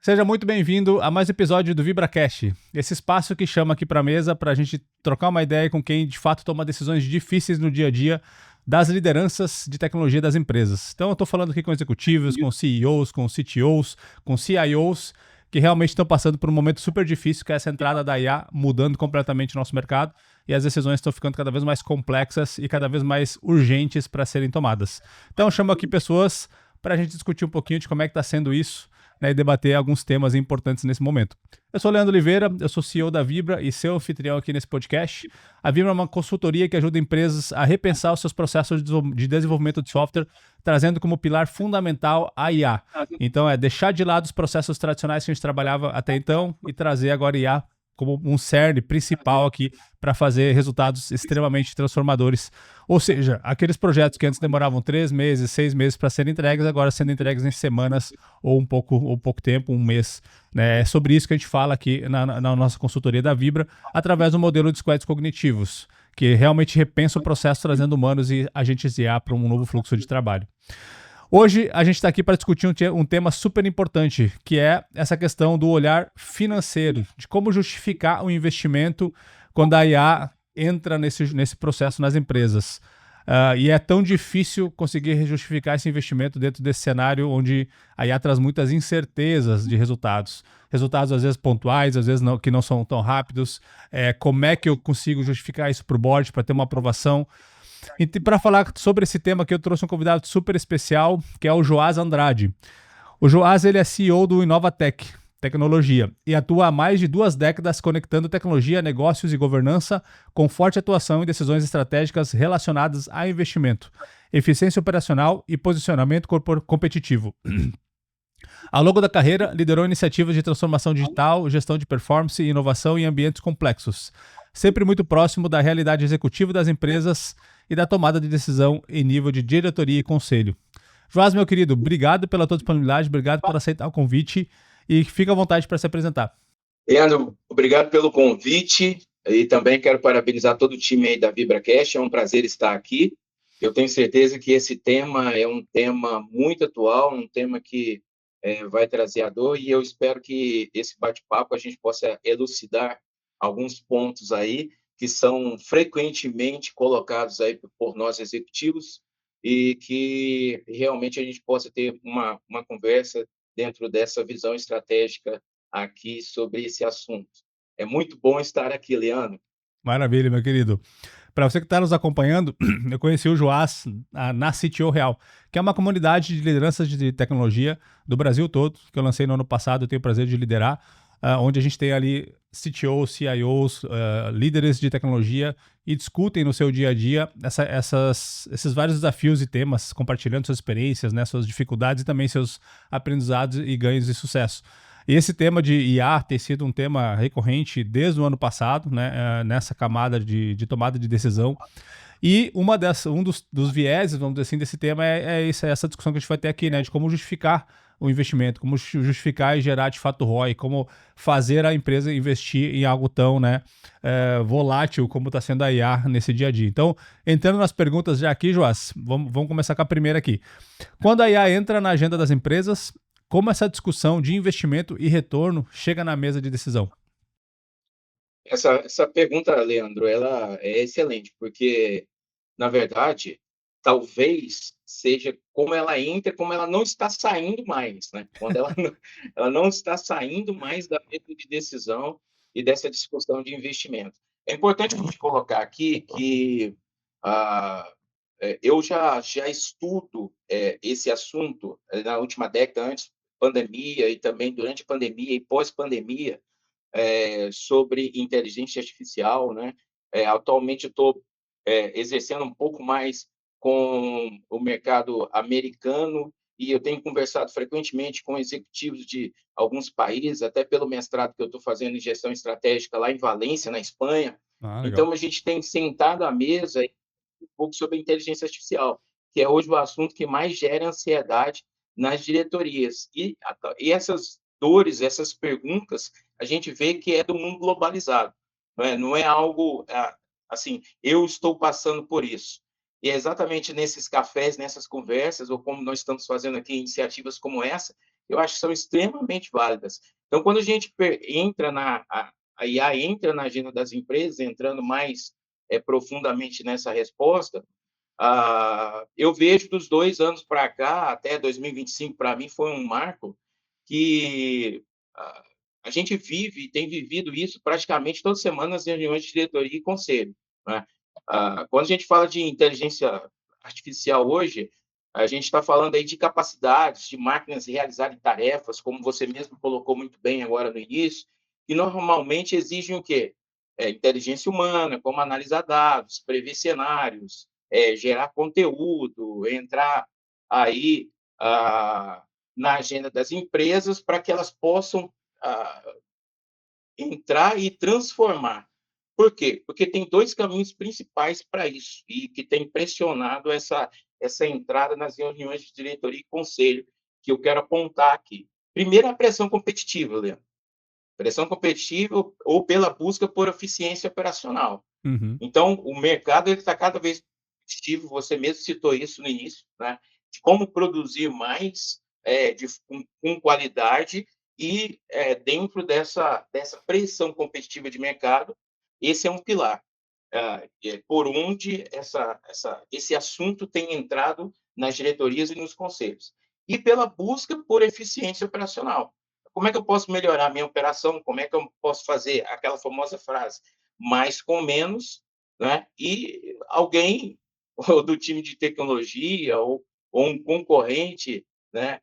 Seja muito bem-vindo a mais um episódio do VibraCast, esse espaço que chama aqui para a mesa para a gente trocar uma ideia com quem de fato toma decisões difíceis no dia a dia das lideranças de tecnologia das empresas. Então eu estou falando aqui com executivos, com CEOs, com CTOs, com CIOs, que realmente estão passando por um momento super difícil, que é essa entrada da IA mudando completamente o nosso mercado e as decisões estão ficando cada vez mais complexas e cada vez mais urgentes para serem tomadas. Então eu chamo aqui pessoas para a gente discutir um pouquinho de como é que está sendo isso, né, e debater alguns temas importantes nesse momento. Eu sou o Leandro Oliveira, eu sou CEO da Vibra e seu anfitrião aqui nesse podcast. A Vibra é uma consultoria que ajuda empresas a repensar os seus processos de desenvolvimento de software, trazendo como pilar fundamental a IA. Então é deixar de lado os processos tradicionais que a gente trabalhava até então e trazer agora IA como um cerne principal aqui para fazer resultados extremamente transformadores. Ou seja, aqueles projetos que antes demoravam 3 meses, 6 meses para serem entregues, agora sendo entregues em semanas ou pouco tempo, um mês. Né? É sobre isso que a gente fala aqui na nossa consultoria da Vibra, através do modelo de squads cognitivos, que realmente repensa o processo trazendo humanos e agentes IA para um novo fluxo de trabalho. Hoje a gente está aqui para discutir um tema super importante, que é essa questão do olhar financeiro, de como justificar o investimento quando a IA entra nesse processo nas empresas. E é tão difícil conseguir justificar esse investimento dentro desse cenário onde a IA traz muitas incertezas de resultados. Resultados às vezes pontuais, às vezes que não são tão rápidos. Como é que eu consigo justificar isso para o board, para ter uma aprovação? E para falar sobre esse tema aqui, eu trouxe um convidado super especial, que é o Joás Andrade. O Joás, ele é CEO do Inovatec Tecnologia e atua há mais de 2 décadas conectando tecnologia, negócios e governança com forte atuação em decisões estratégicas relacionadas a investimento, eficiência operacional e posicionamento competitivo. Ao longo da carreira, liderou iniciativas de transformação digital, gestão de performance e inovação em ambientes complexos, sempre muito próximo da realidade executiva das empresas e da tomada de decisão em nível de diretoria e conselho. Joás, meu querido, obrigado pela tua disponibilidade, obrigado por aceitar o convite e fica à vontade para se apresentar. Leandro, obrigado pelo convite e também quero parabenizar todo o time aí da VibraCast, é um prazer estar aqui. Eu tenho certeza que esse tema é um tema muito atual, um tema que vai trazer a dor e eu espero que esse bate-papo a gente possa elucidar alguns pontos aí que são frequentemente colocados aí por nós executivos e que realmente a gente possa ter uma conversa dentro dessa visão estratégica aqui sobre esse assunto. É muito bom estar aqui, Leandro. Maravilha, meu querido. Para você que está nos acompanhando, eu conheci o Joás na CTO Real, que é uma comunidade de lideranças de tecnologia do Brasil todo, que eu lancei no ano passado, eu tenho o prazer de liderar, onde a gente tem ali CTOs, CIOs, líderes de tecnologia e discutem no seu dia a dia esses vários desafios e temas, compartilhando suas experiências, né, suas dificuldades e também seus aprendizados e ganhos de sucesso. E esse tema de IA tem sido um tema recorrente desde o ano passado, né, nessa camada de tomada de decisão. E um dos vieses, vamos dizer assim, desse tema é essa discussão que a gente vai ter aqui, né, de como justificar o investimento, como justificar e gerar de fato ROI, como fazer a empresa investir em algo tão, né, volátil como está sendo a IA nesse dia a dia. Então, entrando nas perguntas já aqui, Joás, vamos começar com a primeira aqui. Quando a IA entra na agenda das empresas, como essa discussão de investimento e retorno chega na mesa de decisão? Essa pergunta, Leandro, ela é excelente, porque, na verdade, talvez seja como ela entra, como ela não está saindo mais, né? Quando ela não está saindo mais da mesa de decisão e dessa discussão de investimento. É importante a gente colocar aqui que eu já estudo esse assunto na última década, antes da pandemia e também durante a pandemia e pós-pandemia, sobre inteligência artificial, né? Atualmente eu estou exercendo um pouco mais com o mercado americano e eu tenho conversado frequentemente com executivos de alguns países, até pelo mestrado que eu estou fazendo em gestão estratégica lá em Valência, na Espanha. Legal. Então, a gente tem sentado à mesa um pouco sobre inteligência artificial, que é hoje o assunto que mais gera ansiedade nas diretorias. E essas dores, essas perguntas, a gente vê que é do mundo globalizado. Não é algo assim, eu estou passando por isso. E é exatamente nesses cafés, nessas conversas, ou como nós estamos fazendo aqui, iniciativas como essa, eu acho que são extremamente válidas. Então, quando a gente entra a IA entra na agenda das empresas, entrando mais profundamente nessa resposta, eu vejo dos 2 anos para cá, até 2025, para mim, foi um marco que ah, a gente vive, tem vivido isso praticamente toda semana nas reuniões de diretoria e conselho, né? Quando a gente fala de inteligência artificial hoje, a gente está falando aí de capacidades de máquinas realizarem tarefas, como você mesmo colocou muito bem agora no início, que normalmente exigem o quê? Inteligência humana, como analisar dados, prever cenários, gerar conteúdo, entrar aí na agenda das empresas para que elas possam entrar e transformar. Por quê? Porque tem dois caminhos principais para isso e que tem pressionado essa entrada nas reuniões de diretoria e conselho, que eu quero apontar aqui. Primeiro, a pressão competitiva, Leandro. Pressão competitiva ou pela busca por eficiência operacional. Uhum. Então, o mercado está cada vez mais competitivo, você mesmo citou isso no início, né? De como produzir mais com qualidade e dentro dessa pressão competitiva de mercado, esse é um pilar. Por onde esse assunto tem entrado nas diretorias e nos conselhos. E pela busca por eficiência operacional. Como é que eu posso melhorar a minha operação? Como é que eu posso fazer aquela famosa frase, mais com menos, né? E alguém ou do time de tecnologia ou um concorrente, né?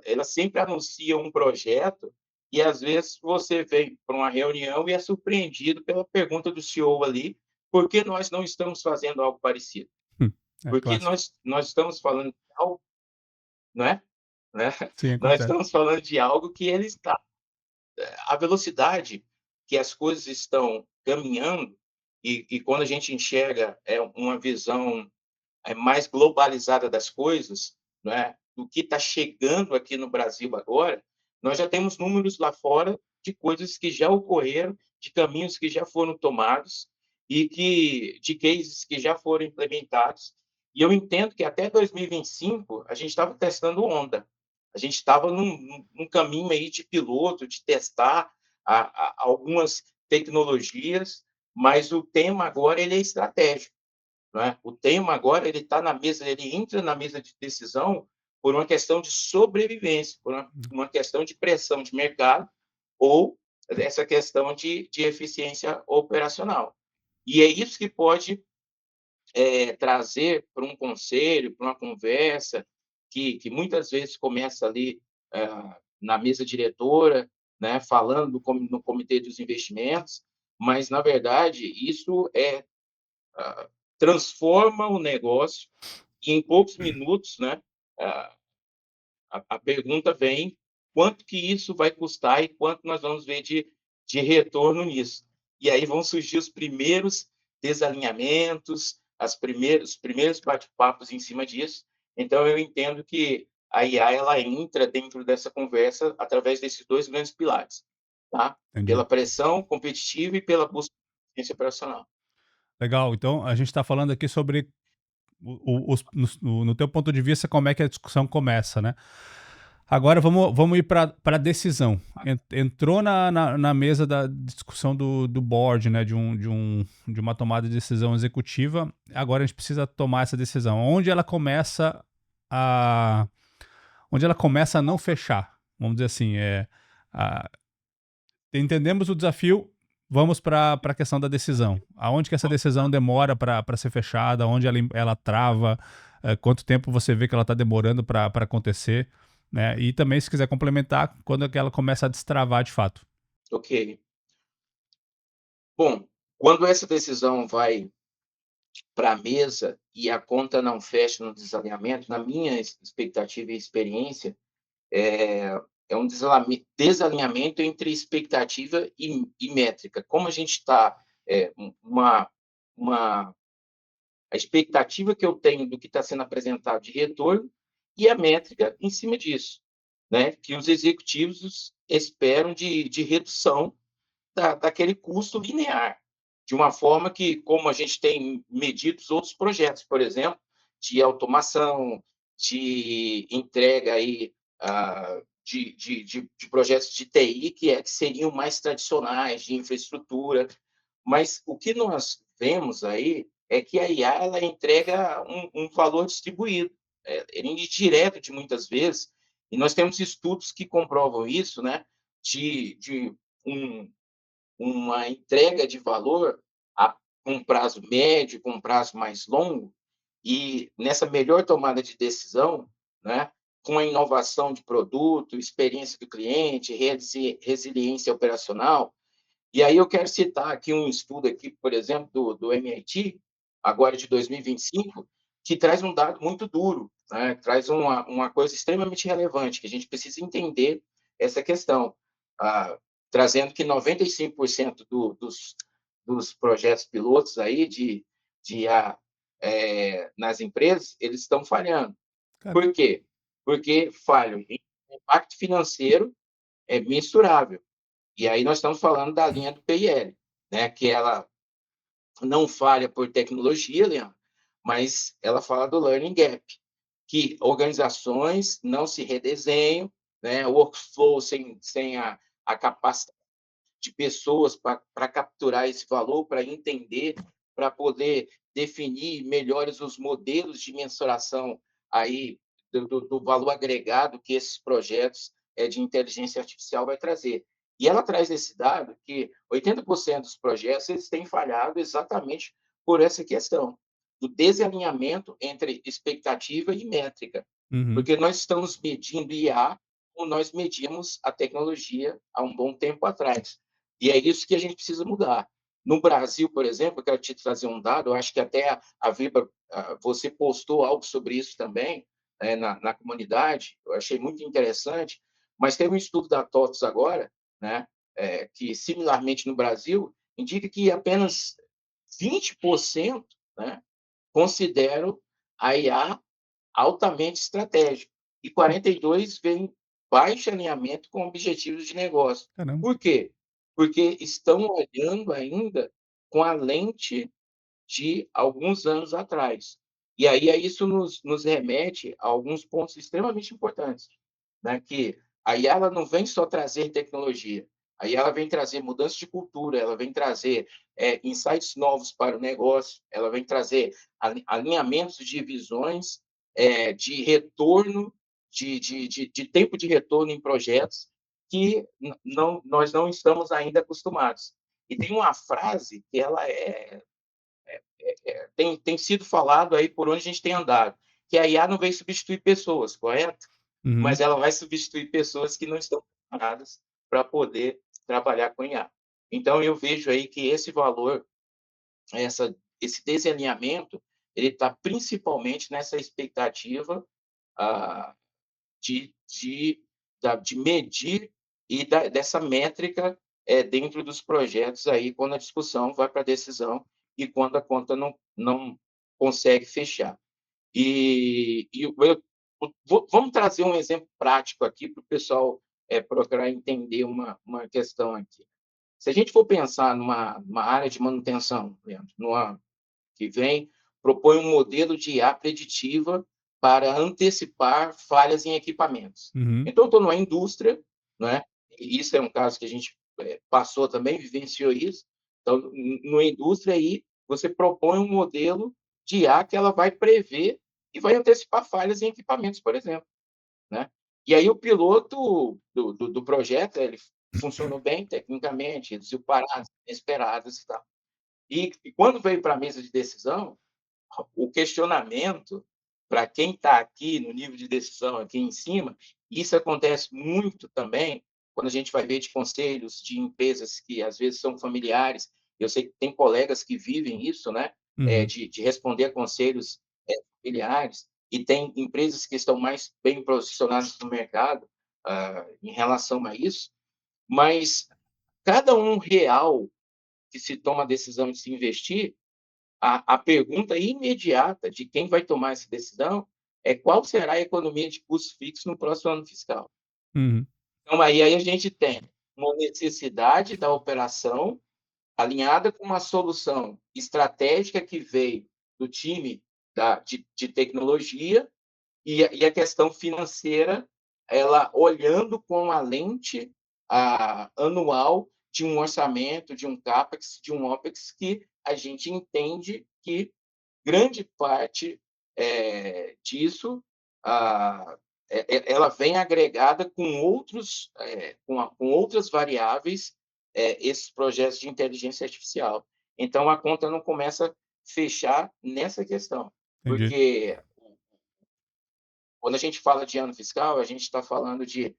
Ela sempre anuncia um projeto e às vezes você vem para uma reunião e é surpreendido pela pergunta do CEO ali, por que nós não estamos fazendo algo parecido? É Porque clássico. nós estamos falando de algo, não é? Né? Sim, Nós acontece. estamos falando de algo que ele está a velocidade que as coisas estão caminhando e quando a gente enxerga uma visão mais globalizada das coisas, né, do que está chegando aqui no Brasil agora, nós já temos números lá fora de coisas que já ocorreram, de caminhos que já foram tomados e de cases que já foram implementados. E eu entendo que até 2025 a gente estava testando onda. A gente estava num caminho aí de piloto, de testar algumas tecnologias, mas o tema agora ele é estratégico. Não é? O tema agora ele está na mesa, ele entra na mesa de decisão por uma questão de sobrevivência, por uma questão de pressão de mercado ou essa questão de eficiência operacional. E é isso que pode trazer para um conselho, para uma conversa, que muitas vezes começa ali na mesa diretora, né, falando no comitê dos investimentos, mas, na verdade, isso transforma o negócio e, em poucos minutos, né, a pergunta vem quanto que isso vai custar e quanto nós vamos ver de retorno nisso. E aí vão surgir os primeiros desalinhamentos, os primeiros bate-papos em cima disso. Então, eu entendo que a IA ela entra dentro dessa conversa através desses dois grandes pilares, tá? Entendi. Pela pressão competitiva e pela busca de eficiência operacional. Legal. Então, a gente está falando aqui sobre no teu ponto de vista, como é que a discussão começa, né? Agora vamos ir para a decisão. Entrou na mesa da discussão do board, né? De uma tomada de decisão executiva. Agora a gente precisa tomar essa decisão. A, onde ela começa a não fechar. Vamos dizer assim, a, entendemos o desafio, vamos para a questão da decisão. Aonde que essa decisão demora para ser fechada, onde ela trava, quanto tempo você vê que ela está demorando para acontecer, né? E também, se quiser complementar, quando é que ela começa a destravar de fato. Ok. Bom, quando essa decisão vai para a mesa e a conta não fecha no desalinhamento, na minha expectativa e experiência, é um desalinhamento entre expectativa e métrica. Como a gente está, uma a expectativa que eu tenho do que está sendo apresentado de retorno e a métrica em cima disso, né? Que os executivos esperam de redução daquele custo linear de uma forma que, como a gente tem medido outros projetos, por exemplo, de automação, de entrega aí, de projetos de TI que seriam mais tradicionais, de infraestrutura, mas o que nós vemos aí é que a IA ela entrega um valor distribuído, ele é indireto de muitas vezes, e nós temos estudos que comprovam isso, né, de um, uma entrega de valor a um prazo médio, com um prazo mais longo, e nessa melhor tomada de decisão, né, com a inovação de produto, experiência do cliente, resiliência operacional. E aí eu quero citar aqui um estudo aqui, por exemplo, do MIT, agora de 2025, que traz um dado muito duro, né? Traz uma coisa extremamente relevante, que a gente precisa entender essa questão, trazendo que 95% dos projetos pilotos aí de nas empresas, eles estão falhando. Caramba. Por quê? Porque falham em impacto financeiro é mensurável, e aí nós estamos falando da linha do PIL, né, que ela não falha por tecnologia, Leandro, mas ela fala do learning gap, que organizações não se redesenham, né, workflow sem a capacidade de pessoas para capturar esse valor, para entender, para poder definir melhores os modelos de mensuração aí do valor agregado que esses projetos de inteligência artificial vai trazer. E ela traz esse dado que 80% dos projetos eles têm falhado exatamente por essa questão do desalinhamento entre expectativa e métrica, Uhum. porque nós estamos medindo IA como nós medimos a tecnologia há um bom tempo atrás. E é isso que a gente precisa mudar. No Brasil, por exemplo, eu quero te trazer um dado, eu acho que até a Vibra, você postou algo sobre isso também na comunidade, eu achei muito interessante, mas teve um estudo da TOTS agora, né, que similarmente no Brasil, indica que apenas 20%, né, consideram a IA altamente estratégico e 42 vem baixo alinhamento com objetivos de negócio. Caramba. Por quê? Porque estão olhando ainda com a lente de alguns anos atrás. E aí isso nos remete a alguns pontos extremamente importantes, né? Que aí ela não vem só trazer tecnologia, aí ela vem trazer mudança de cultura, ela vem trazer insights novos para o negócio, ela vem trazer alinhamentos de visões, de retorno, de tempo de retorno em projetos que nós não estamos ainda acostumados. E tem uma frase que ela tem sido falado aí por onde a gente tem andado, que a IA não vai substituir pessoas, correto? Uhum. Mas ela vai substituir pessoas que não estão preparadas para poder trabalhar com IA. Então, eu vejo aí que esse valor, esse desalinhamento, ele está principalmente nessa expectativa ah, de medir e dessa métrica dentro dos projetos aí, quando a discussão vai para a decisão e quando a conta não consegue fechar. Vamos trazer um exemplo prático aqui para o pessoal procurar entender uma questão aqui. Se a gente for pensar numa área de manutenção, Leandro, que vem, propõe um modelo de IA preditiva para antecipar falhas em equipamentos. Uhum. Então, estou numa indústria, né? E isso é um caso que a gente passou também, vivenciou isso. Então, numa indústria aí, você propõe um modelo de IA que ela vai prever e vai antecipar falhas em equipamentos, por exemplo, né? E aí o piloto do projeto, ele funcionou bem tecnicamente, reduziu paradas inesperadas e tal. E quando veio para a mesa de decisão, o questionamento, para quem está aqui no nível de decisão, aqui em cima, isso acontece muito também quando a gente vai ver de conselhos de empresas que às vezes são familiares. Eu sei que tem colegas que vivem isso, né? Uhum. De responder a conselhos familiares, e tem empresas que estão mais bem posicionadas no mercado em relação a isso, mas cada um real que se toma a decisão de se investir, a pergunta imediata de quem vai tomar essa decisão é qual será a economia de custo fixo no próximo ano fiscal. Uhum. Então, aí a gente tem uma necessidade da operação alinhada com uma solução estratégica que veio do time de tecnologia e a questão financeira, ela olhando com a lente anual de um orçamento, de um CAPEX, de um OPEX, que a gente entende que grande parte disso ela vem agregada com com outras variáveis, esses projetos de inteligência artificial. Então, a conta não começa a fechar nessa questão, Entendi. porque quando a gente fala de ano fiscal, a gente está falando de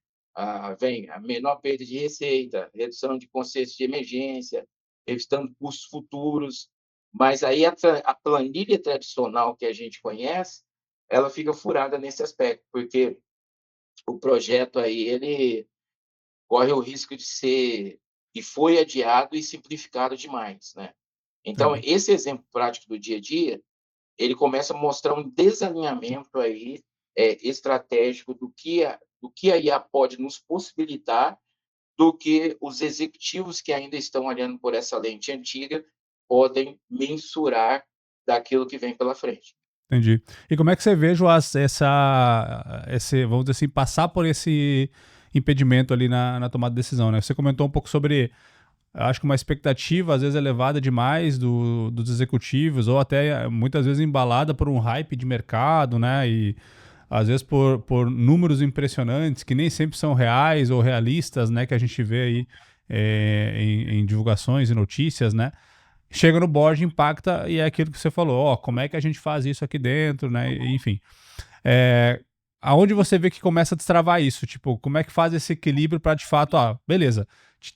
vem a menor perda de receita, redução de conceitos de emergência, evitando custos futuros, mas aí a planilha tradicional que a gente conhece, ela fica furada nesse aspecto, porque o projeto aí ele corre o risco de ser e foi adiado e simplificado demais, né? Então, Entendi. esse exemplo prático do dia a dia, ele começa a mostrar um desalinhamento aí, estratégico do que a IA pode nos possibilitar, do que os executivos que ainda estão olhando por essa lente antiga podem mensurar daquilo que vem pela frente. Entendi. E como é que você vê, Joás, vamos dizer assim, passar por esse impedimento ali na tomada de decisão, né? Você comentou um pouco sobre, acho que uma expectativa às vezes elevada demais dos executivos, ou até muitas vezes embalada por um hype de mercado, né? E às vezes por números impressionantes que nem sempre são reais ou realistas, né? Que a gente vê aí em divulgações e notícias, né? Chega no board, impacta e é aquilo que você falou, ó, como é que a gente faz isso aqui dentro, né? Enfim, é, aonde você vê que começa a destravar isso? Tipo, como é que faz esse equilíbrio para de fato, beleza,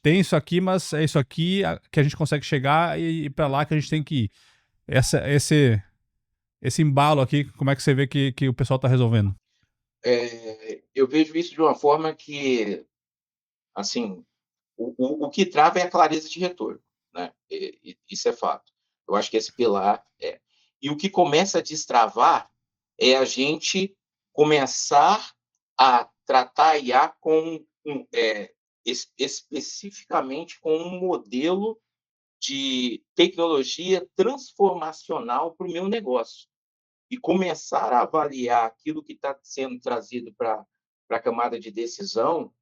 tem isso aqui, mas é isso aqui que a gente consegue chegar e para lá que a gente tem que ir. Esse embalo aqui, como é que você vê que o pessoal está resolvendo? Eu vejo isso de uma forma que, assim, o que trava é a clareza de retorno, né? Isso é fato. Eu acho que esse pilar é. E o que começa a destravar é a gente começar a tratar a IA especificamente com um modelo de tecnologia transformacional para o meu negócio e começar a avaliar aquilo que está sendo trazido para a camada de decisão,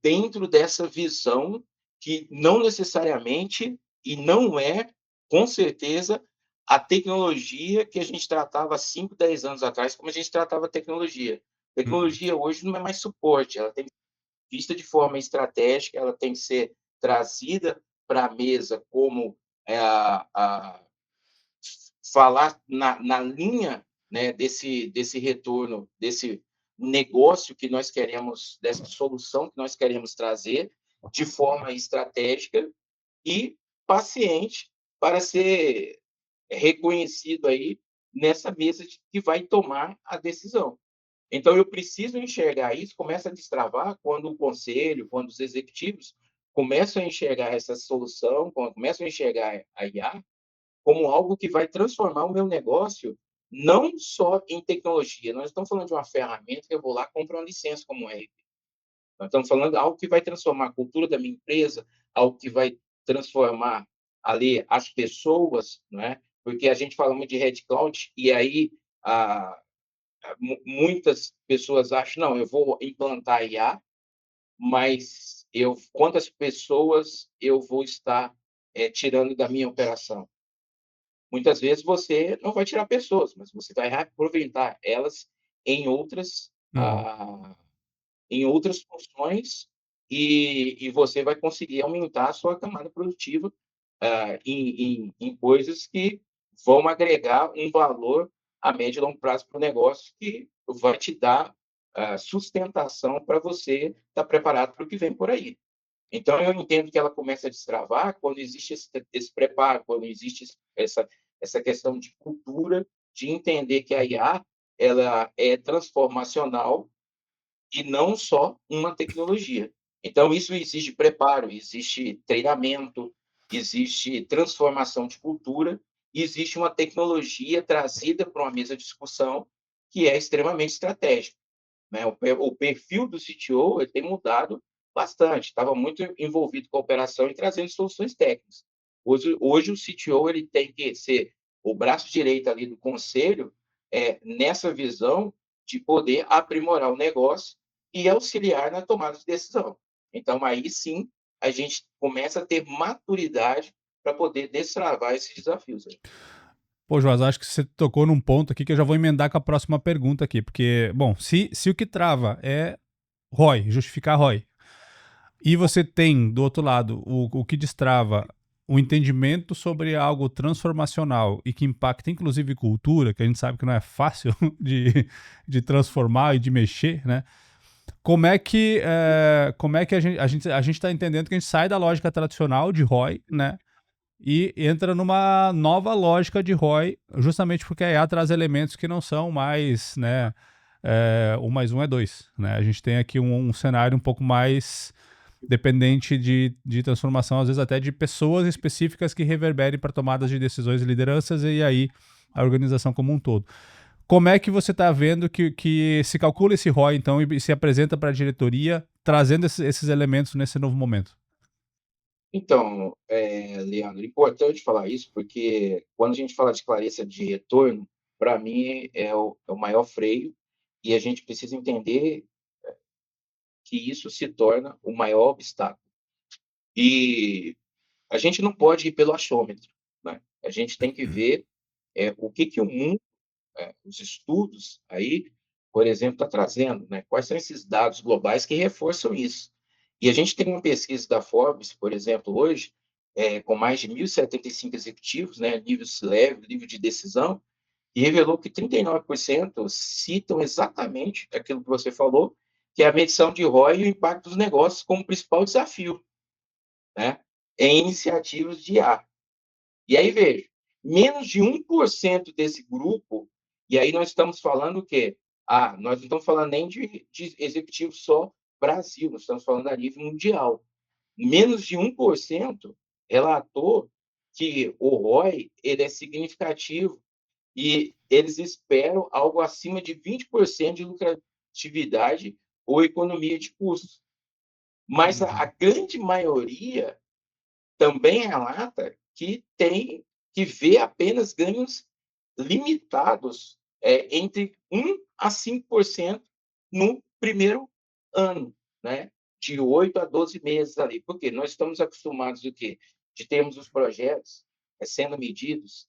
dentro dessa visão que não necessariamente e não é, com certeza, a tecnologia que a gente tratava há 5, 10 anos atrás, como a gente tratava a tecnologia. Uhum. Tecnologia hoje não é mais suporte, ela tem que ser vista de forma estratégica, ela tem que ser trazida para a mesa como a falar na linha, né, desse retorno, desse negócio que nós queremos, dessa solução que nós queremos trazer, de forma estratégica e paciente para ser reconhecido aí nessa mesa que vai tomar a decisão. Então, eu preciso enxergar isso, começa a destravar quando o conselho, quando os executivos começam a enxergar essa solução, quando começam a enxergar a IA, como algo que vai transformar o meu negócio, não só em tecnologia. Nós estamos falando de uma ferramenta que eu vou lá e compro uma licença como um RP. Nós estamos falando de algo que vai transformar a cultura da minha empresa, algo que vai transformar ali as pessoas, não é? Porque a gente fala muito de headcount e aí muitas pessoas acham, não, eu vou implantar IA, mas quantas pessoas eu vou estar tirando da minha operação? Muitas vezes você não vai tirar pessoas, mas você vai reaproveitar elas em outras, Uhum. em outras funções e você vai conseguir aumentar a sua camada produtiva em coisas que vão agregar um valor a médio e longo prazo para o negócio que vai te dar sustentação para você estar preparado para o que vem por aí. Então, eu entendo que ela começa a destravar quando existe esse preparo, quando existe essa questão de cultura, de entender que a IA ela é transformacional e não só uma tecnologia. Então, isso exige preparo, existe treinamento, existe transformação de cultura, e existe uma tecnologia trazida para uma mesa de discussão que é extremamente estratégica, né? O perfil do CTO ele tem mudado bastante, estava muito envolvido com a operação e trazendo soluções técnicas. Hoje o CTO ele tem que ser o braço direito ali do conselho, nessa visão de poder aprimorar o negócio e auxiliar na tomada de decisão. Então, aí sim, a gente começa a ter maturidade para poder destravar esses desafios aí. Pô, Joás, acho que você tocou num ponto aqui que eu já vou emendar com a próxima pergunta aqui, porque, bom, se o que trava é ROI, justificar ROI, e você tem, do outro lado, o que destrava o entendimento sobre algo transformacional e que impacta, inclusive, cultura, que a gente sabe que não é fácil de transformar e de mexer, né? Como é que a gente está entendendo que a gente sai da lógica tradicional de ROI, né? E entra numa nova lógica de ROI, justamente porque a IA traz elementos que não são mais, né, 1 mais 1 é 2. Né? A gente tem aqui um cenário um pouco mais dependente de transformação, às vezes até de pessoas específicas que reverberem para tomadas de decisões e lideranças e aí a organização como um todo. Como é que você está vendo que se calcula esse ROI, então, e se apresenta para a diretoria, trazendo esses elementos nesse novo momento? Então, Leandro, importante falar isso, porque quando a gente fala de clareza de retorno, para mim é o maior freio, e a gente precisa entender que isso se torna o maior obstáculo. E a gente não pode ir pelo achômetro, né? A gente tem que ver o que, que o mundo, os estudos aí, por exemplo, está trazendo, né? Quais são esses dados globais que reforçam isso? E a gente tem uma pesquisa da Forbes, por exemplo, hoje, com mais de 1.075 executivos, né, nível C-level, nível de decisão, e revelou que 39% citam exatamente aquilo que você falou, que é a medição de ROI e o impacto dos negócios como principal desafio, né, em iniciativas de IA. E aí, veja, menos de 1% desse grupo, e aí nós estamos falando o quê? Nós não estamos falando nem de executivo só Brasil, nós estamos falando a nível mundial. Menos de 1% relatou que o ROI ele é significativo e eles esperam algo acima de 20% de lucratividade ou economia de custos. Mas a Uhum. grande maioria também relata que vê apenas ganhos limitados, entre 1 a 5% no primeiro ano, né? De 8 a 12 meses ali. Porque nós estamos acostumados o quê? De termos os projetos sendo medidos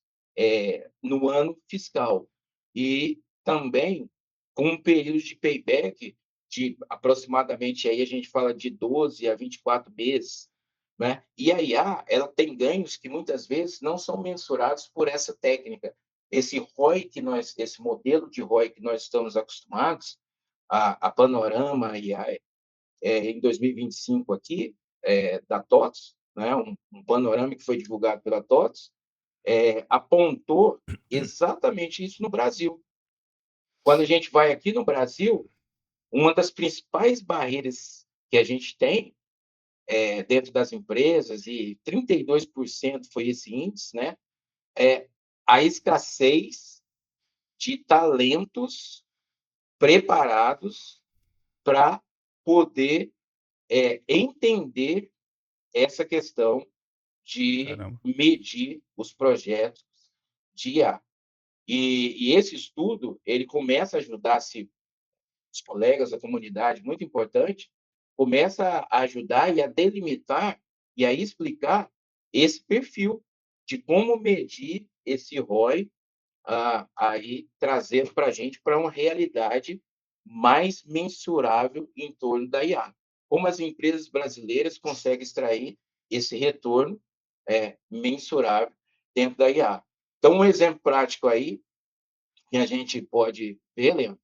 no ano fiscal. E também com um período de payback de aproximadamente, aí a gente fala de 12 a 24 meses, né? E a IA, ela tem ganhos que muitas vezes não são mensurados por essa técnica. Esse ROI esse modelo de ROI que nós estamos acostumados, a Panorama e em 2025 aqui, da TOTS, né? Um panorama que foi divulgado pela TOTS, apontou exatamente isso no Brasil. Quando a gente vai aqui no Brasil, uma das principais barreiras que a gente tem dentro das empresas, e 32% foi esse índice, né? É a escassez de talentos preparados para poder entender essa questão de Caramba. medir os projetos de IA. E esse estudo ele começa a ajudar os colegas, a comunidade, muito importante, começa a ajudar e a delimitar e a explicar esse perfil de como medir esse ROI, aí trazendo para a gente para uma realidade mais mensurável em torno da IA. Como as empresas brasileiras conseguem extrair esse retorno mensurável dentro da IA. Então, um exemplo prático aí que a gente pode ver, Leandro,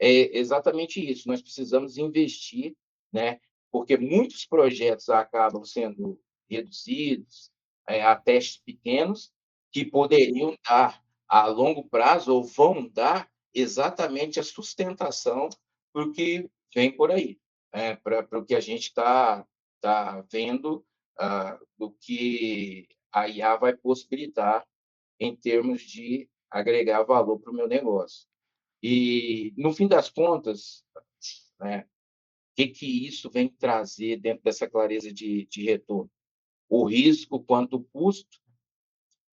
é exatamente isso. Nós precisamos investir, né? Porque muitos projetos acabam sendo reduzidos a testes pequenos que poderiam dar a longo prazo ou vão dar exatamente a sustentação para o que vem por aí, para o que a gente tá vendo do que a IA vai possibilitar em termos de agregar valor para o meu negócio. E, no fim das contas, né, que isso vem trazer dentro dessa clareza de retorno? O risco quanto o custo,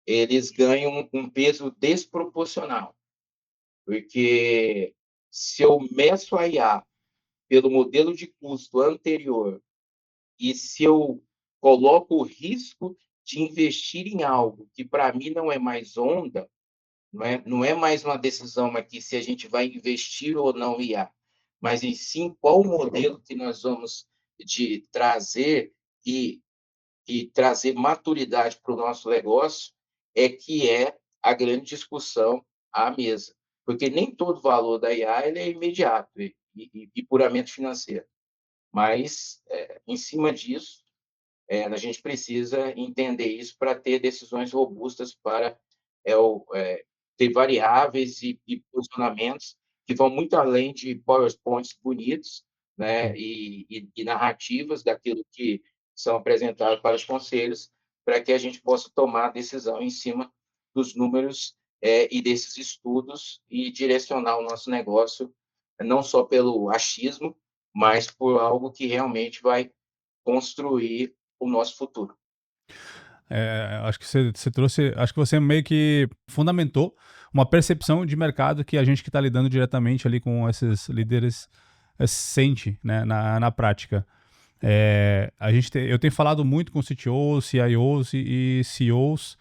eles ganham um peso desproporcional, porque se eu meço a IA pelo modelo de custo anterior e se eu coloco o risco de investir em algo que para mim não é mais onda, não é mais uma decisão aqui se a gente vai investir ou não em IA, mas em sim qual o modelo que nós vamos trazer e trazer maturidade para o nosso negócio, que é a grande discussão à mesa. Porque nem todo valor da IA ele é imediato e puramente financeiro. Mas, em cima disso, a gente precisa entender isso para ter decisões robustas para ter variáveis e posicionamentos que vão muito além de PowerPoints bonitos, né, e narrativas daquilo que são apresentados para os conselhos, para que a gente possa tomar a decisão em cima dos números e desses estudos e direcionar o nosso negócio não só pelo achismo, mas por algo que realmente vai construir o nosso futuro. Acho que você trouxe, acho que você meio que fundamentou uma percepção de mercado que a gente que está lidando diretamente ali com esses líderes sente, né, na prática. Eu tenho falado muito com CTOs, CIOs e CEOs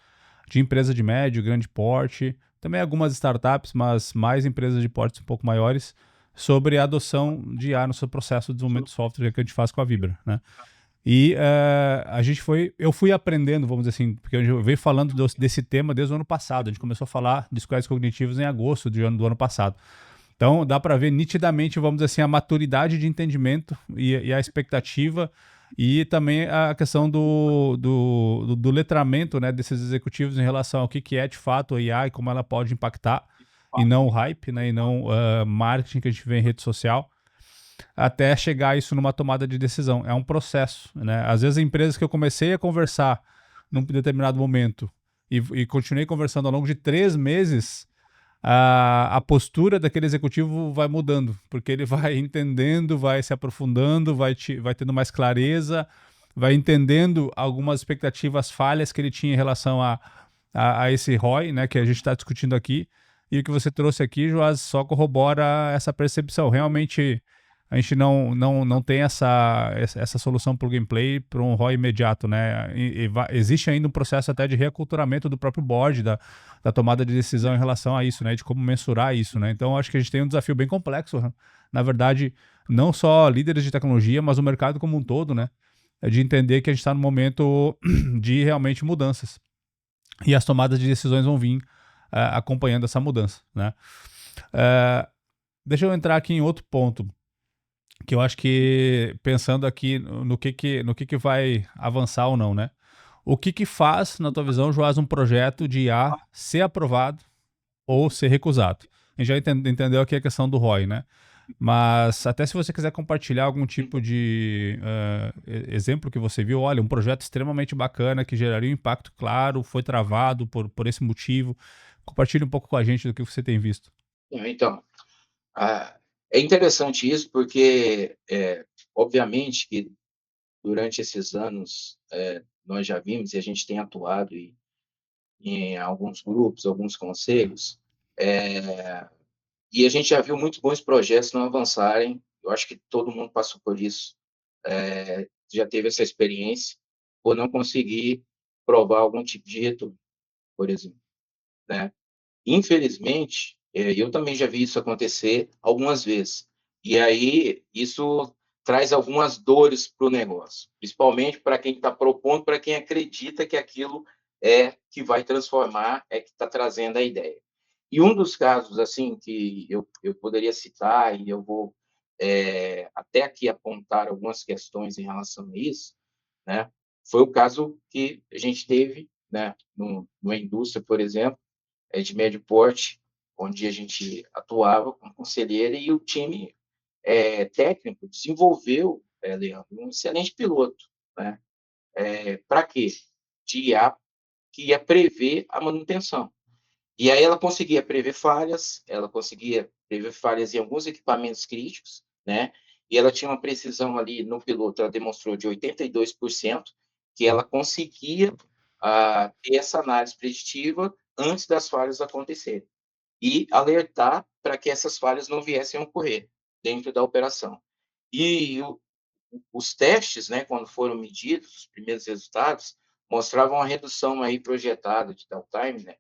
de empresa de médio, grande porte, também algumas startups, mas mais empresas de portes um pouco maiores, sobre a adoção de IA no seu processo de desenvolvimento de software que a gente faz com a Vibra, né? E eu fui aprendendo, vamos dizer assim, porque eu venho falando desse tema desde o ano passado. A gente começou a falar de squads cognitivos em agosto do ano passado. Então, dá para ver nitidamente, vamos dizer assim, a maturidade de entendimento e a expectativa e também a questão do letramento, né, desses executivos em relação ao que é de fato a IA e como ela pode impactar, e não o hype, né, e não marketing que a gente vê em rede social, até chegar isso numa tomada de decisão. É um processo, né? Às vezes, empresas que eu comecei a conversar num determinado momento e continuei conversando ao longo de 3 meses, a postura daquele executivo vai mudando, porque ele vai entendendo, vai se aprofundando, vai tendo mais clareza, vai entendendo algumas expectativas falhas que ele tinha em relação a esse ROI, né, que a gente está discutindo aqui. E o que você trouxe aqui, Joás, só corrobora essa percepção. Realmente, a gente não tem essa solução plug and play para um ROI imediato, né? Existe ainda um processo até de reaculturamento do próprio board, da tomada de decisão em relação a isso, né? De como mensurar isso, né? Então, acho que a gente tem um desafio bem complexo, né? Na verdade, não só líderes de tecnologia, mas o mercado como um todo, né? É de entender que a gente está no momento de realmente mudanças. E as tomadas de decisões vão vir acompanhando essa mudança, né? Deixa eu entrar aqui em outro ponto, que eu acho que, pensando aqui no que vai avançar ou não, né? O que faz, na tua visão, Joás, um projeto de IA ser aprovado ou ser recusado? A gente já entendeu aqui a questão do ROI, né? Mas até se você quiser compartilhar algum tipo de exemplo que você viu, olha, um projeto extremamente bacana que geraria um impacto claro, foi travado por esse motivo. Compartilhe um pouco com a gente do que você tem visto. Então, é interessante isso porque, obviamente, que durante esses anos nós já vimos e a gente tem atuado em alguns grupos, alguns conselhos, e a gente já viu muitos bons projetos não avançarem. Eu acho que todo mundo passou por isso, já teve essa experiência, por não conseguir provar algum tipo de retorno, por exemplo, né? Infelizmente, eu também já vi isso acontecer algumas vezes. E aí, isso traz algumas dores para o negócio, principalmente para quem está propondo, para quem acredita que aquilo é que vai transformar, é que está trazendo a ideia. E um dos casos assim que eu poderia citar, e eu vou até aqui apontar algumas questões em relação a isso, né, foi o caso que a gente teve, né, numa indústria, por exemplo, de médio porte, onde a gente atuava como conselheiro, e o time técnico desenvolveu, Leandro, um excelente piloto, né? Para quê? De IA, que ia prever a manutenção. E aí ela conseguia prever falhas em alguns equipamentos críticos, né? e ela tinha uma precisão ali no piloto, ela demonstrou de 82%, que ela conseguia ter essa análise preditiva antes das falhas acontecerem e alertar para que essas falhas não viessem a ocorrer dentro da operação. E os testes, né, quando foram medidos, os primeiros resultados, mostravam uma redução aí projetada de downtime, né,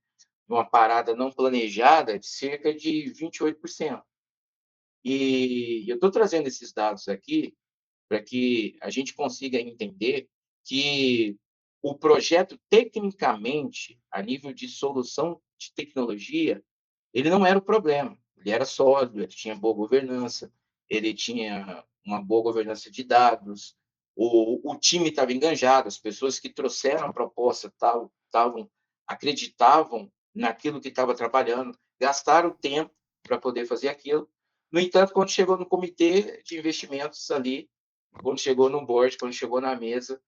uma parada não planejada de cerca de 28%. E eu estou trazendo esses dados aqui para que a gente consiga entender que o projeto, tecnicamente, a nível de solução de tecnologia, ele não era o problema. Ele era sólido, ele tinha boa governança, ele tinha uma boa governança de dados, o time estava enganjado, as pessoas que trouxeram a proposta acreditavam naquilo que estava trabalhando, gastaram tempo para poder fazer aquilo. No entanto, quando chegou no comitê de investimentos ali, quando chegou no board, quando chegou na mesa,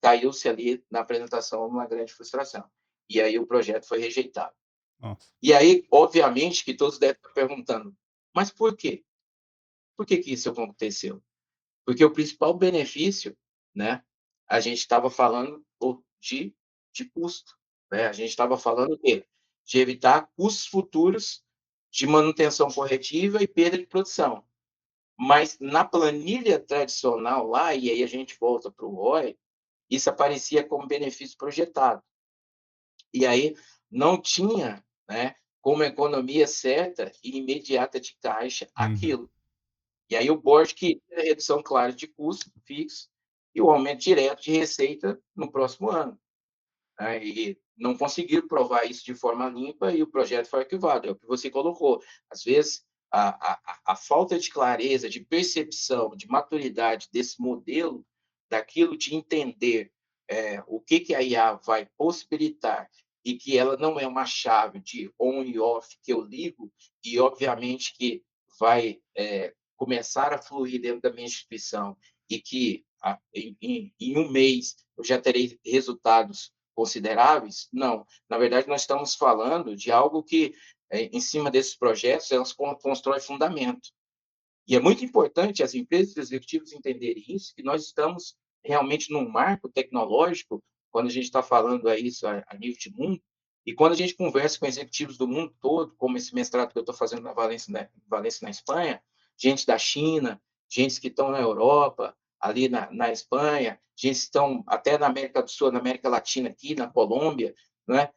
caiu-se ali na apresentação uma grande frustração. E aí o projeto foi rejeitado. Nossa. E aí, obviamente, que todos devem estar perguntando, mas por quê? Por que isso aconteceu? Porque o principal benefício, né, a gente estava falando de, de custo. Né? A gente estava falando de evitar custos futuros de manutenção corretiva e perda de produção. Mas na planilha tradicional lá, e aí a gente volta para o ROI, isso aparecia como benefício projetado. E aí não tinha, né, como economia certa e imediata de caixa Uhum. aquilo. E aí o board queria a redução clara de custo fixo e o aumento direto de receita no próximo ano. Né? E não conseguiram provar isso de forma limpa e o projeto foi arquivado. É o que você colocou. Às vezes, a falta de clareza, de percepção, de maturidade desse modelo, daquilo de entender o que a IA vai possibilitar e que ela não é uma chave de on e off que eu ligo e, obviamente, que vai começar a fluir dentro da minha instituição e que em um mês eu já terei resultados consideráveis? Não. Na verdade, nós estamos falando de algo que, em cima desses projetos, elas constroem fundamento. E é muito importante as empresas e os executivos entenderem isso, que nós estamos realmente num marco tecnológico, quando a gente está falando aí isso a nível de mundo, e quando a gente conversa com executivos do mundo todo, como esse mestrado que eu estou fazendo na Valência, na Espanha, gente da China, gente que estão na Europa, ali na Espanha, gente que estão até na América do Sul, na América Latina, aqui na Colômbia, né?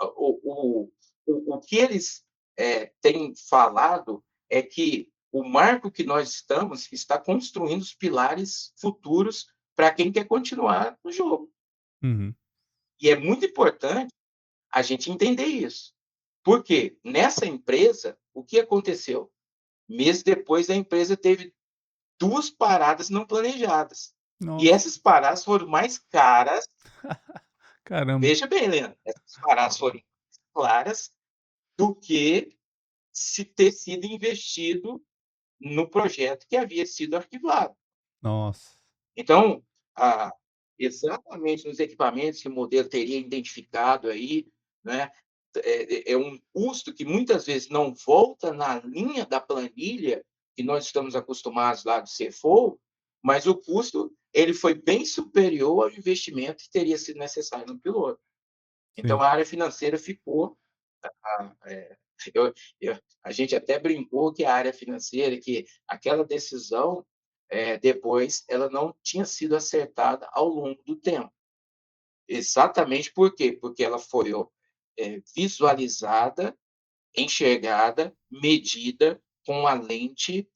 O que eles têm falado é que o marco que nós estamos está construindo os pilares futuros para quem quer continuar no jogo. Uhum. E é muito importante a gente entender isso. Porque nessa empresa, o que aconteceu? Meses depois, a empresa teve 2 paradas não planejadas. E Nossa. essas paradas foram mais caras. Caramba. Veja bem, Leandro, essas paradas foram mais claras do que se ter sido investido no projeto que havia sido arquivado. Nossa. Então, ah, exatamente nos equipamentos que o modelo teria identificado aí, né, é um custo que muitas vezes não volta na linha da planilha que nós estamos acostumados lá do CFO, mas o custo ele foi bem superior ao investimento que teria sido necessário no piloto. Então, Sim. a área financeira ficou ah, é, a gente até brincou que a área financeira, que aquela decisão, depois, ela não tinha sido acertada ao longo do tempo. Exatamente por quê? Porque ela foi visualizada, enxergada, medida com a lente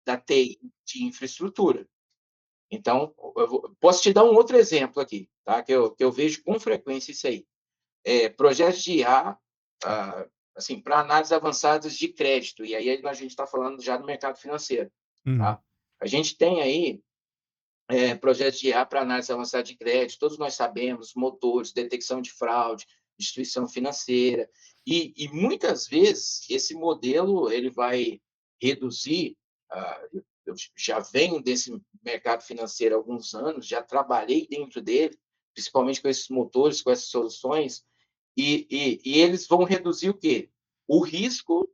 da TI de infraestrutura. Então, posso te dar um outro exemplo aqui, tá? Que eu vejo com frequência isso aí. Projetos de IA, ah, assim, para análises avançadas de crédito, e aí a gente está falando já do mercado financeiro. Uhum. Tá? A gente tem aí projetos de IA para análise avançada de crédito, todos nós sabemos, motores, detecção de fraude, instituição financeira, e muitas vezes esse modelo ele vai reduzir, eu já venho desse mercado financeiro há alguns anos, já trabalhei dentro dele, principalmente com esses motores, com essas soluções, e eles vão reduzir o quê? O risco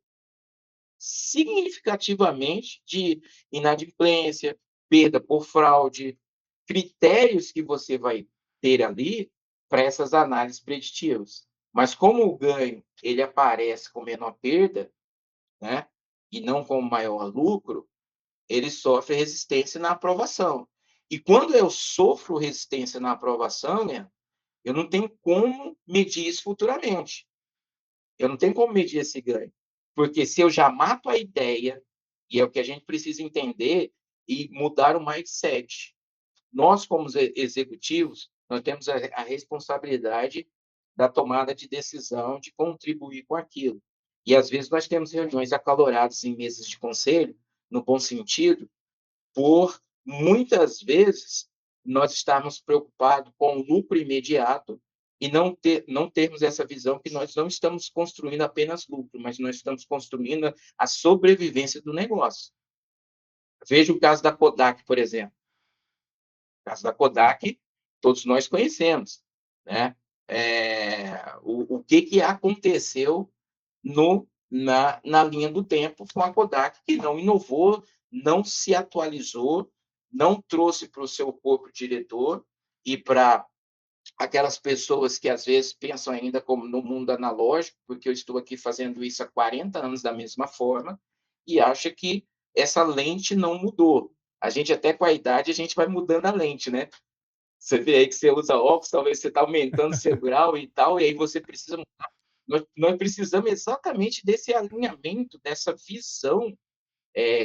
significativamente de inadimplência, perda por fraude, critérios que você vai ter ali para essas análises preditivas. Mas como o ganho ele aparece com menor perda, né, e não com maior lucro, ele sofre resistência na aprovação. E quando eu sofro resistência na aprovação, né, eu não tenho como medir isso futuramente. Eu não tenho como medir esse ganho. Porque se eu já mato a ideia, e é o que a gente precisa entender e mudar o mindset. Nós, como executivos, nós temos a responsabilidade da tomada de decisão, de contribuir com aquilo. E, às vezes, nós temos reuniões acaloradas em mesas de conselho, no bom sentido, por muitas vezes nós estarmos preocupados com o lucro imediato e não termos essa visão que nós não estamos construindo apenas lucro, mas nós estamos construindo a sobrevivência do negócio. Veja o caso da Kodak, por exemplo. O caso da Kodak, todos nós conhecemos, né? O que aconteceu na linha do tempo com a Kodak, que não inovou, não se atualizou, não trouxe para o seu corpo diretor e para aquelas pessoas que às vezes pensam ainda como no mundo analógico, porque eu estou aqui fazendo isso há 40 anos da mesma forma, e acha que essa lente não mudou. A gente até com a idade, a gente vai mudando a lente, né? Você vê aí que você usa óculos, talvez você está aumentando seu grau e tal, e aí você precisa mudar. Nós precisamos exatamente desse alinhamento, dessa visão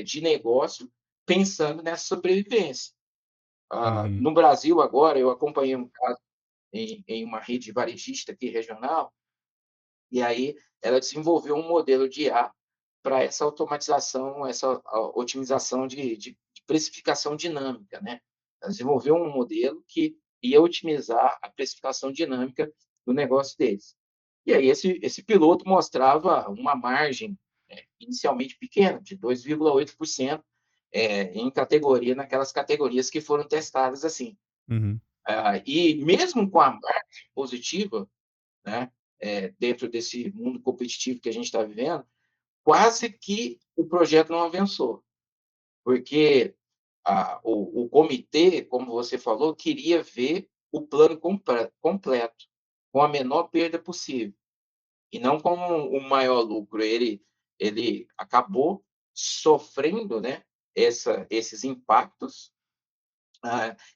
de negócio, pensando nessa sobrevivência. Uhum. No Brasil, agora, eu acompanhei um caso em uma rede varejista aqui regional, e aí ela desenvolveu um modelo de IA para essa automatização, essa otimização de precificação dinâmica, né? Ela desenvolveu um modelo que ia otimizar a precificação dinâmica do negócio deles. E aí esse piloto mostrava uma margem inicialmente pequena, de 2,8%, em categoria, naquelas categorias que foram testadas assim. Uhum. E mesmo com a margem positiva, né, dentro desse mundo competitivo que a gente está vivendo, quase que o projeto não avançou, porque o comitê, como você falou, queria ver o plano completo, com a menor perda possível, e não com o maior lucro. Ele acabou sofrendo, né, esses impactos,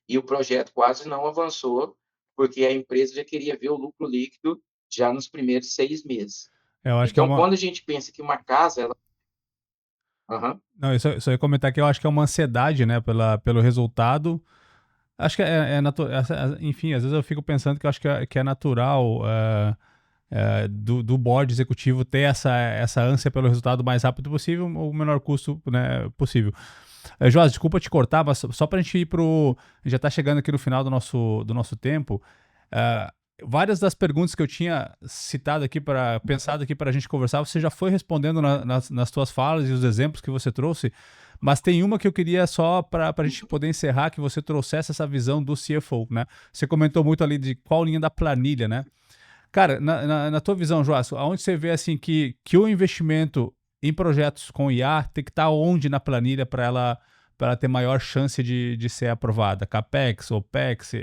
e o projeto quase não avançou, porque a empresa já queria ver o lucro líquido já nos primeiros 6 meses. Eu acho que é Então, uma. quando a gente pensa que uma casa, ela. Aham. Não, eu só ia comentar que eu acho que é uma ansiedade, né, pelo resultado. Acho que é natural. Enfim, às vezes eu fico pensando que eu acho que é natural do board executivo ter essa ânsia pelo resultado o mais rápido possível, o menor custo, né, possível. Joás, desculpa te cortar, mas só para a gente ir pro. A gente já está chegando aqui no final do nosso tempo. Uh, Várias das perguntas que eu tinha citado aqui pensado aqui para a gente conversar, você já foi respondendo nas tuas falas e os exemplos que você trouxe, mas tem uma que eu queria só para a gente poder encerrar, que você trouxesse essa visão do CFO, né? Você comentou muito ali de qual linha da planilha, né? Cara, na tua visão, Joás, aonde você vê assim que o investimento em projetos com IA tem que estar onde na planilha para ela ter maior chance de ser aprovada? CAPEX, OPEX,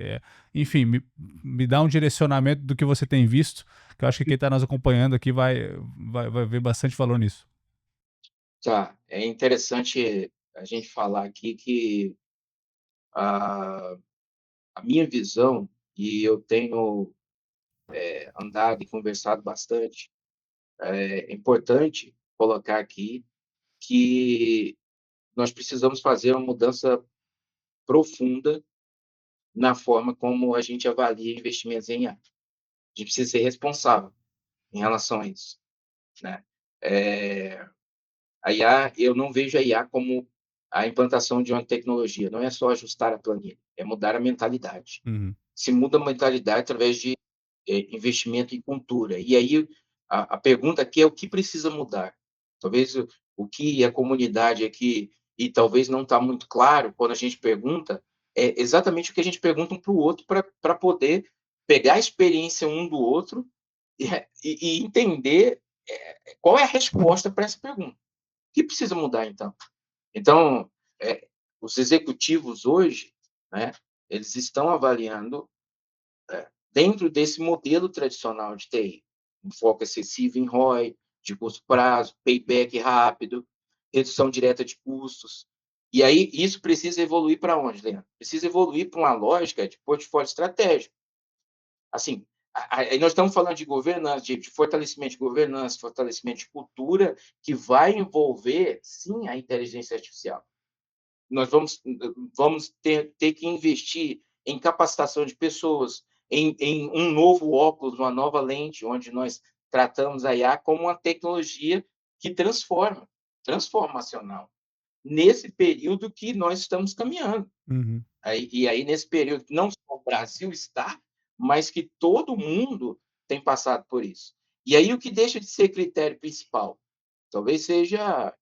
enfim, me dá um direcionamento do que você tem visto, que eu acho que quem está nos acompanhando aqui vai ver bastante valor nisso. Tá. É interessante a gente falar aqui que a, a minha visão, e eu tenho andado e conversado bastante, é importante colocar aqui que nós precisamos fazer uma mudança profunda na forma como a gente avalia investimentos em IA. A gente precisa ser responsável em relação a isso, né? A IA, eu não vejo a IA como a implantação de uma tecnologia, não é só ajustar a planilha, é mudar a mentalidade. Uhum. Se muda a mentalidade através de investimento em cultura. E aí a pergunta aqui é o que precisa mudar. Talvez o que a comunidade aqui, e talvez não está muito claro quando a gente pergunta, é exatamente o que a gente pergunta um para o outro para poder pegar a experiência um do outro e entender qual é a resposta para essa pergunta. que precisa mudar, então? Então, os executivos hoje, né, eles estão avaliando, dentro desse modelo tradicional de TI, um foco excessivo em ROI, de curto prazo, payback rápido, redução direta de custos. E aí, isso precisa evoluir para onde, Leandro? Precisa evoluir para uma lógica de portfólio estratégico. Assim, aí nós estamos falando de governança, de fortalecimento de governança, fortalecimento de cultura, que vai envolver, sim, a inteligência artificial. Nós vamos ter que investir em capacitação de pessoas, em um novo óculos, uma nova lente, onde nós tratamos a IA como uma tecnologia que transforma, transformacional, nesse período que nós estamos caminhando. Uhum. E aí, nesse período que não só o Brasil está, mas que todo mundo tem passado por isso. E aí, o que deixa de ser critério principal? Talvez seja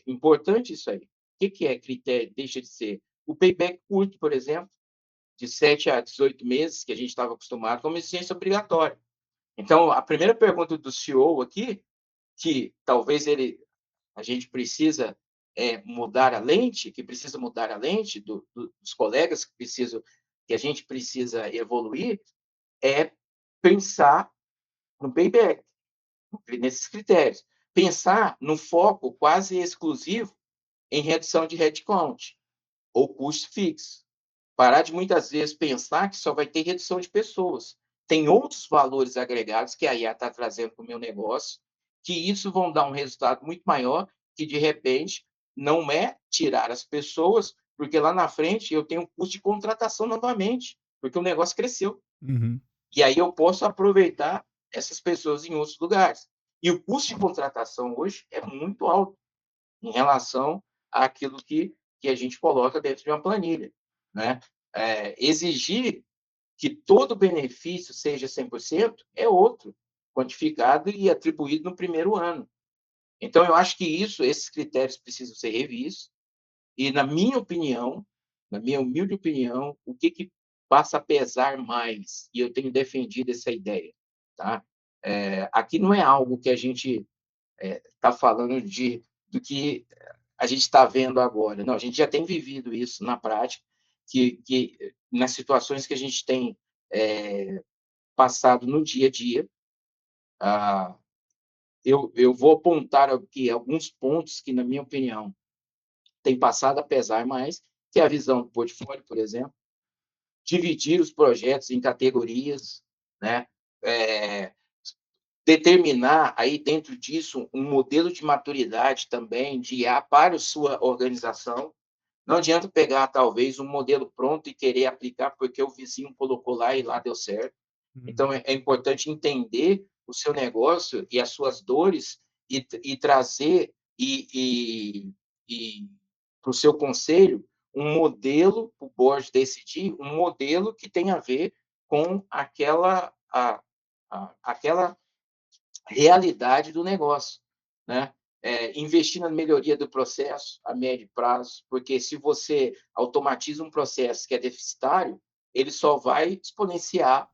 importante isso aí. O que é critério? Deixa de ser o payback curto, por exemplo, de 7 a 18 meses, que a gente estava acostumado como exigência obrigatória. Então, a primeira pergunta do CEO aqui, que talvez a gente precisa mudar a lente, que precisa mudar a lente dos colegas que a gente precisa evoluir, é pensar no payback, nesses critérios. Pensar no foco quase exclusivo em redução de headcount ou custo fixo. Parar de muitas vezes pensar que só vai ter redução de pessoas. Tem outros valores agregados que a IA está trazendo para o meu negócio, que isso vão dar um resultado muito maior, que de repente não é tirar as pessoas, porque lá na frente eu tenho um custo de contratação novamente, porque o negócio cresceu. Uhum. E aí eu posso aproveitar essas pessoas em outros lugares. E o custo de contratação hoje é muito alto em relação àquilo que a gente coloca dentro de uma planilha, né? Exigir que todo benefício seja 100% é outro, quantificado e atribuído no primeiro ano. Então, eu acho que esses critérios precisam ser revistos e, na minha humilde opinião, o que passa a pesar mais, e eu tenho defendido essa ideia, tá? Aqui não é algo que a gente está falando do que a gente está vendo agora. Não, a gente já tem vivido isso na prática, que nas situações que a gente tem passado no dia a dia, ah, eu vou apontar aqui alguns pontos que, na minha opinião, tem passado a pesar mais, que é a visão do portfólio, por exemplo, dividir os projetos em categorias, né? É, determinar aí dentro disso um modelo de maturidade também de IA para a sua organização. Não adianta pegar talvez um modelo pronto e querer aplicar porque o vizinho colocou lá e lá deu certo. Uhum. Então é importante entender o seu negócio e as suas dores e trazer e para o seu conselho um modelo, para o board decidir, um modelo que tenha a ver com aquela realidade do negócio, né? Investir na melhoria do processo a médio prazo, porque se você automatiza um processo que é deficitário, ele só vai exponenciar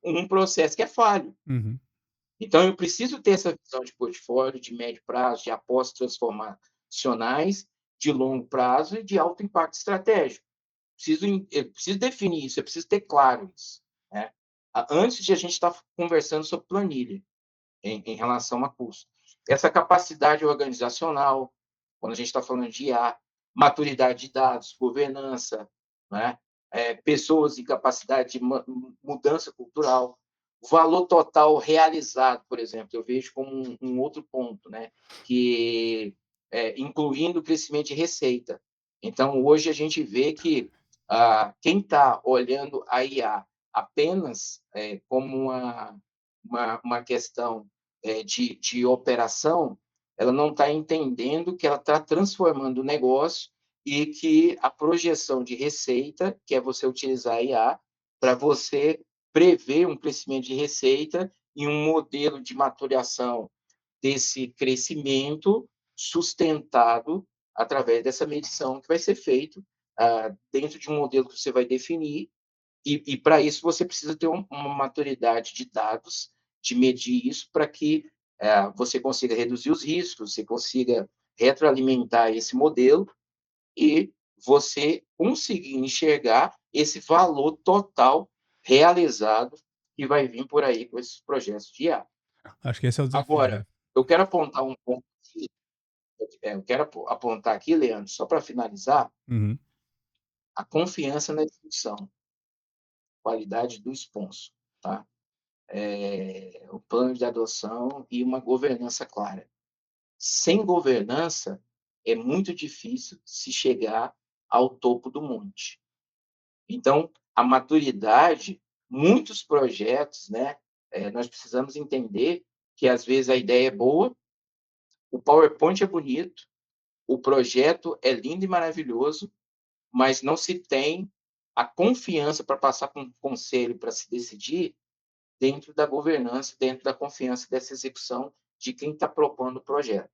um processo que é falho. Uhum. Então, eu preciso ter essa visão de portfólio, de médio prazo, de apostas transformacionais, de longo prazo e de alto impacto estratégico. Eu preciso definir isso, eu preciso ter claro isso, né? Antes de a gente estar conversando sobre planilha em relação a custo. Essa capacidade organizacional, quando a gente está falando de IA, maturidade de dados, governança, né? Pessoas e capacidade de mudança cultural, o valor total realizado, por exemplo, eu vejo como um outro ponto, né? Que incluindo o crescimento de receita. Então, hoje a gente vê que quem está olhando a IA apenas como uma questão de operação, ela não está entendendo que ela está transformando o negócio e que a projeção de receita, que é você utilizar a IA, para você prever um crescimento de receita e um modelo de maturação desse crescimento sustentado através dessa medição que vai ser feito dentro de um modelo que você vai definir e para isso você precisa ter uma maturidade de dados, de medir isso, para que você consiga reduzir os riscos, você consiga retroalimentar esse modelo e você conseguir enxergar esse valor total realizado que vai vir por aí com esses projetos de IA. Acho que esse é o desafio, Agora, né? eu quero apontar um ponto aqui, apontar aqui, Leandro, só para finalizar, Uhum. a confiança na execução, qualidade do sponsor, tá? O plano de adoção e uma governança clara. Sem governança, é muito difícil se chegar ao topo do monte. Então, a maturidade, muitos projetos, né? Nós precisamos entender que às vezes a ideia é boa, o PowerPoint é bonito, o projeto é lindo e maravilhoso, mas não se tem a confiança para passar para um conselho para se decidir dentro da governança, dentro da confiança dessa execução de quem está propondo o projeto.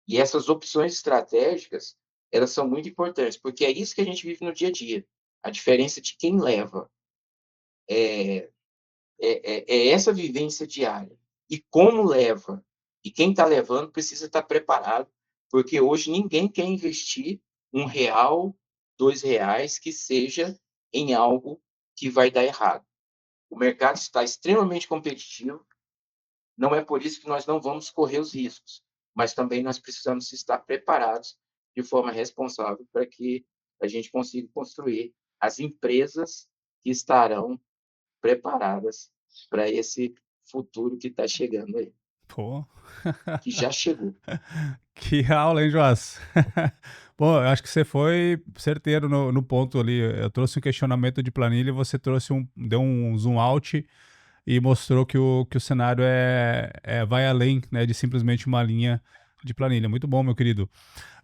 E essas opções estratégicas, elas são muito importantes, porque é isso que a gente vive no dia a dia. A diferença de quem leva é essa vivência diária. E como leva, e quem está levando precisa estar preparado, porque hoje ninguém quer investir R$ 1, R$ 2 que seja em algo que vai dar errado. O mercado está extremamente competitivo, não é por isso que nós não vamos correr os riscos, mas também nós precisamos estar preparados de forma responsável para que a gente consiga construir as empresas que estarão preparadas para esse futuro que está chegando aí, Pô. que já chegou. Que aula, hein, Joás? Bom, eu acho que você foi certeiro no ponto ali. Eu trouxe um questionamento de planilha e você deu um zoom out e mostrou que o cenário vai além, né, de simplesmente uma linha de planilha. Muito bom, meu querido.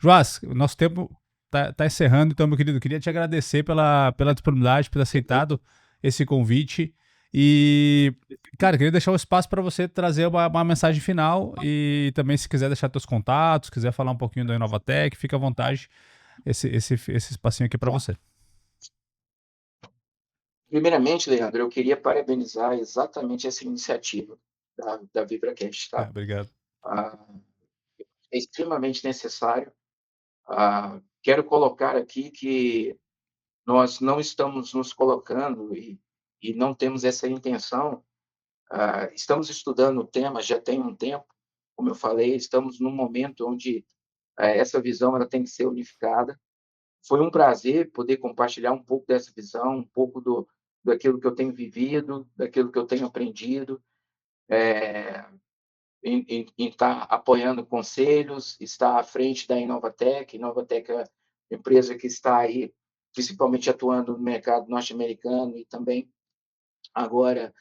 Joás, o nosso tempo tá encerrando, então, meu querido, queria te agradecer pela disponibilidade, por ter aceitado esse convite. E, cara, queria deixar o espaço para você trazer uma mensagem final e também, se quiser deixar seus contatos, quiser falar um pouquinho da Inovatec, fica à vontade. Esse espacinho aqui para Tá. você. Primeiramente, Leandro, eu queria parabenizar exatamente essa iniciativa da VibraCast, Ah, tá? obrigado. Ah, é extremamente necessário. Quero colocar aqui que nós não estamos nos colocando e não temos essa intenção. Estamos estudando o tema já tem um tempo, como eu falei, estamos num momento onde essa visão ela tem que ser unificada. Foi um prazer poder compartilhar um pouco dessa visão, um pouco daquilo que eu tenho vivido, daquilo que eu tenho aprendido, em estar apoiando conselhos, estar à frente da Inovatec. Inovatec é uma empresa que está aí, principalmente atuando no mercado norte-americano e também agora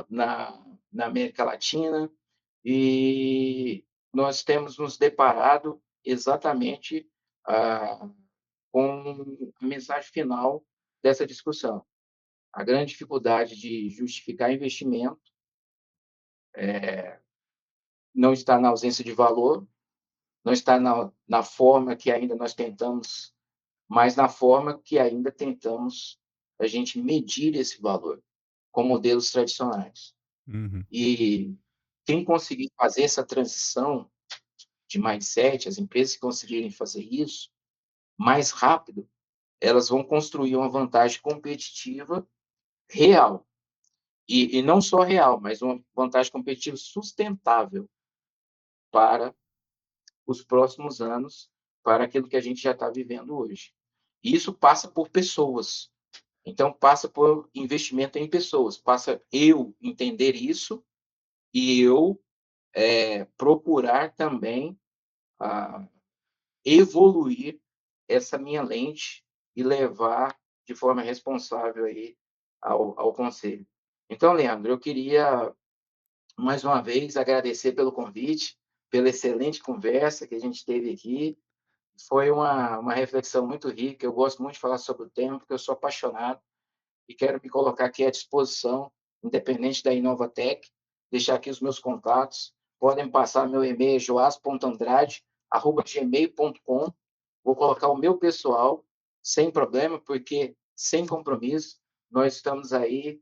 na América Latina. E nós temos nos deparado exatamente ah, com a mensagem final dessa discussão. A grande dificuldade de justificar investimento não está na ausência de valor, não está na forma que ainda nós tentamos, mas na forma que ainda tentamos a gente medir esse valor com modelos tradicionais. Uhum. E quem conseguir fazer essa transição de mindset, as empresas que conseguirem fazer isso mais rápido, elas vão construir uma vantagem competitiva real. E não só real, mas uma vantagem competitiva sustentável para os próximos anos, para aquilo que a gente já está vivendo hoje. E isso passa por pessoas. Então, passa por investimento em pessoas. Passa eu entender isso e eu procurar também evoluir essa minha lente e levar de forma responsável aí ao conselho. Então, Leandro, eu queria mais uma vez agradecer pelo convite, pela excelente conversa que a gente teve aqui. Foi uma reflexão muito rica. Eu gosto muito de falar sobre o tema, porque eu sou apaixonado e quero me colocar aqui à disposição, independente da Inovatec, deixar aqui os meus contatos. Podem passar meu e-mail, joas.andrade@gmail.com. Vou colocar o meu pessoal, sem problema, porque sem compromisso, nós estamos aí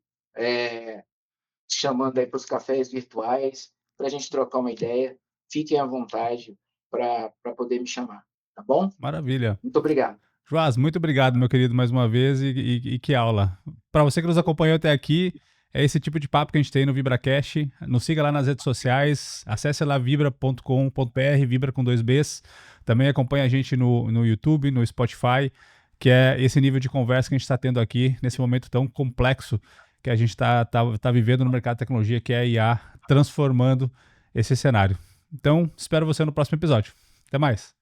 chamando aí para os cafés virtuais, para a gente trocar uma ideia. Fiquem à vontade para poder me chamar, tá bom? Maravilha. Muito obrigado. Joás, muito obrigado, meu querido, mais uma vez, e que aula. Para você que nos acompanhou até aqui, é esse tipo de papo que a gente tem no VibraCast. Nos siga lá nas redes sociais, acesse lá vibra.com.br, vibra com 2 Bs. Também acompanha a gente no YouTube, no Spotify, que é esse nível de conversa que a gente está tendo aqui nesse momento tão complexo que a gente tá vivendo no mercado de tecnologia, que é a IA, transformando esse cenário. Então, espero você no próximo episódio. Até mais!